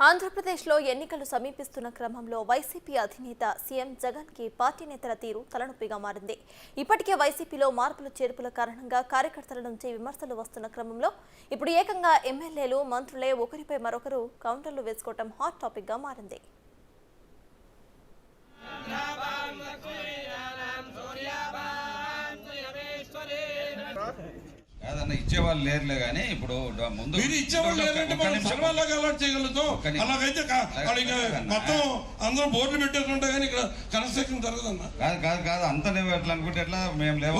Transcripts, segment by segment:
ఆంధ్రప్రదేశ్లో ఎన్నికలు సమీపిస్తున్న క్రమంలో వైసీపీ అధినేత సీఎం జగన్ కి పార్టీ నేతల తీరు తలనొప్పిగా మారింది. ఇప్పటికే వైసీపీలో మార్పులు చేర్పుల కారణంగా కార్యకర్తల నుంచి విమర్శలు వస్తున్న క్రమంలో ఇప్పుడు ఏకంగా ఎమ్మెల్యేలు, మంత్రులే ఒకరిపై మరొకరు కౌంటర్లు వేసుకోవడం హాట్ టాపిక్ గా మారింది. ఇచ్చేవాళ్ళు లేరులే కానీ ఇప్పుడు ముందు మీరు ఇచ్చేవాళ్ళు లేరంటే మనం సర్వాలాగా అలర్ట్ చేయగలుగుతాం. అలాగైతే మొత్తం అందరూ బోర్డులు పెట్టేస్తుంటే కానీ ఇక్కడ కన్స్ట్రక్షన్ జరగదన్నా. కాదు కాదు కాదు అంత లేవు ఎట్లా అనుకుంటే ఎట్లా మేము లేవు.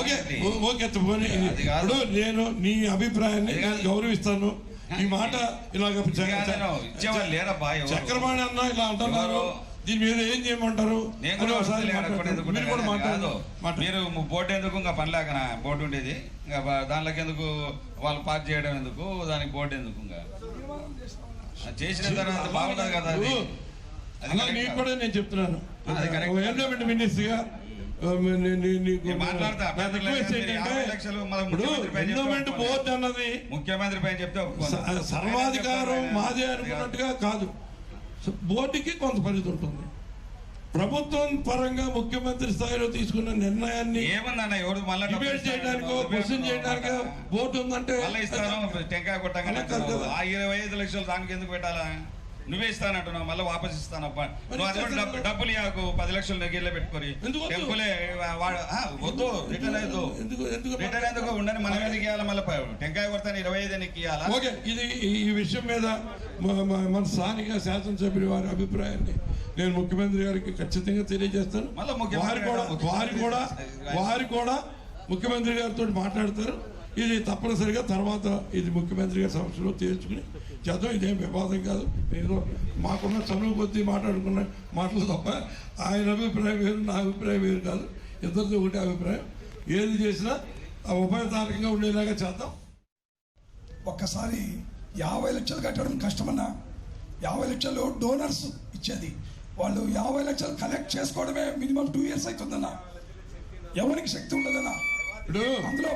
ఇప్పుడు నేను నీ అభిప్రాయాన్ని గౌరవిస్తాను. ఈ మాట ఇలాగ ఇచ్చేవాళ్ళు లేరా బాయ్ చక్రపాణి అన్న ఇలా అంటున్నారు. దీని మీద ఏం చేయమంటారు? మీరు బోర్డు ఎందుకు ఇంకా పని లేకనా బోర్డు ఉండేది ఇంకా దానిలోకి ఎందుకు వాళ్ళు పాస్ చేయడం ఎందుకు దానికి బోర్డు ఎందుకు ఇంకా చేసిన తర్వాత బాగుంటుంది కదా. అది కూడా నేను చెప్తున్నాను ఎన్విరాన్మెంట్ మినిస్టర్గా బోర్డు అన్నది ముఖ్యమంత్రి పైన చెప్తే సర్వాధికారం మాదే అనుకున్నట్టుగా కాదు. బోర్డుకి కొంత పరిధి ఉంటుంది. ప్రభుత్వం పరంగా ముఖ్యమంత్రి స్థాయిలో తీసుకున్న నిర్ణయాన్ని ఏమన్నా ఎవరు మళ్ళీ డిబేట్ చేయడానికో క్వశ్చన్ చేయడానికో బోర్డు ఉందంటే టెంకాయ కొట్టగానే 25 లక్షలు దానికి ఎందుకు పెట్టాలా? నువ్వే ఇస్తానంటున్నావు మళ్ళీ వాపస్ ఇస్తానప్ప. నువ్వు డబ్బులు ఇవ్వకు 10 లక్షలు నెగిళ్ళే పెట్టుకొని టెంపులే వద్దు రిటర్న్ అయ్యదు. రిటర్న్ ఎందుకు ఉండని మనం ఎందుకు ఇవ్వాలి? మళ్ళీ టెంకాయ కొడతాను 25 నీకు ఇవ్వాలా? ఓకే, ఇది ఈ విషయం మీద మన స్థానిక శాసనసభ్యుల వారి అభిప్రాయాన్ని నేను ముఖ్యమంత్రి గారికి ఖచ్చితంగా తెలియజేస్తాను. వారు కూడా ముఖ్యమంత్రి గారితో మాట్లాడతారు. ఇది తప్పనిసరిగా తర్వాత ఇది ముఖ్యమంత్రి గారి సమస్యలో తేల్చుకుని చేద్దాం. ఇదేం వివాదం కాదు. నేను మాకున్న చనువు కొద్దీ మాట్లాడుకున్న మాటలు తప్ప ఆయన అభిప్రాయం వేరు, నా అభిప్రాయం వేరు కాదు. ఇద్దరితో ఒకటే అభిప్రాయం. ఏది చేసినా ఉభయతారకంగా ఉండేలాగా చేద్దాం. ఒక్కసారి 50 లక్షలు కట్టడం కష్టమన్నా. 50 లక్షలు డోనర్స్ ఇచ్చేది. వాళ్ళు 50 లక్షలు కలెక్ట్ చేసుకోవడమే మినిమం 2 years అవుతుందన్నా. ఎవరికి శక్తి ఉండదన్నా. ఇప్పుడు అందులో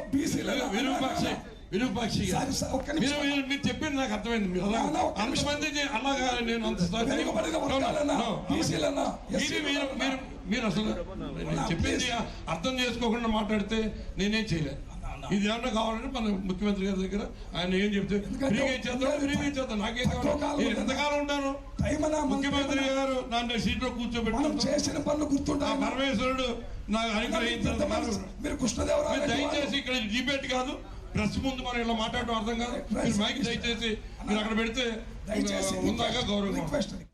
విరూపాక్షి మీరు చెప్పింది నాకు అర్థమైంది. మీరు అంతమంది అలాగా నేను మీరు అసలు చెప్పింది అర్థం చేసుకోకుండా మాట్లాడితే నేనేం చేయలేదు. ఇది ఏమన్నా కావాలంటే మన ముఖ్యమంత్రి గారి దగ్గర ఆయన ఏం చెప్తే ఫ్రీగా ఇచ్చేద్దాం. నాకేం కావాలి? నేను ఎంతకాలం ఉంటాను? ముఖ్యమంత్రి గారు నన్ను సీట్లో కూర్చోబెట్టాను. చేసిన పనులు గుర్తుంటా. పరమేశ్వరుడు నాకు అనుగ్రహించారు. దయచేసి ఇక్కడ డిబేట్ కాదు, ప్రెస్ ముందు మనం ఇలా మాట్లాడటం అర్థం కాదు. మీరు మైక్ దయచేసి మీరు అక్కడ పెడితే ముందాగా గౌరవం.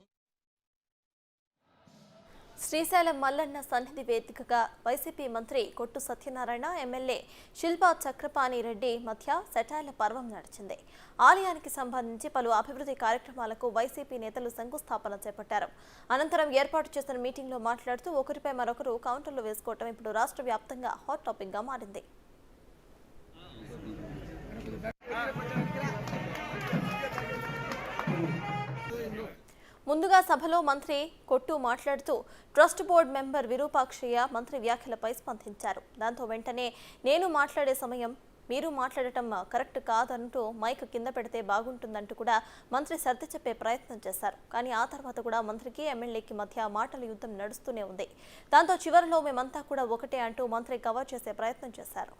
శ్రీశైలం మల్లన్న సన్నిధి వేదికగా వైసీపీ మంత్రి కొట్టు సత్యనారాయణ, ఎమ్మెల్యే శిల్పా చక్రపాణి రెడ్డి మధ్య సెటార్ల పర్వం నడిచింది. ఆలయానికి సంబంధించి పలు అభివృద్ధి కార్యక్రమాలకు వైసీపీ నేతలు శంకుస్థాపన చేపట్టారు. అనంతరం ఏర్పాటు చేసిన మీటింగ్లో మాట్లాడుతూ ఒకరిపై మరొకరు కౌంటర్లు వేసుకోవడం ఇప్పుడు రాష్ట్ర వ్యాప్తంగా హాట్ టాపిక్ గా మారింది. ముందుగా సభలో మంత్రి కొట్టు మాట్లాడుతూ ట్రస్ట్ బోర్డు మెంబర్ విరూపాక్షయ్య మంత్రి వ్యాఖ్యలపై స్పందించారు. దాంతో వెంటనే నేను మాట్లాడే సమయం మీరు మాట్లాడటం కరెక్ట్ కాదంటూ మైక్ కింద పెడితే బాగుంటుందంటూ కూడా మంత్రి సర్ది చెప్పే ప్రయత్నం చేశారు. కానీ ఆ తర్వాత కూడా మంత్రికి, ఎమ్మెల్యేకి మధ్య మాటల యుద్ధం నడుస్తూనే ఉంది. దాంతో చివరిలో మేమంతా కూడా ఒకటే అంటూ మంత్రి కవర్ చేసే ప్రయత్నం చేశారు.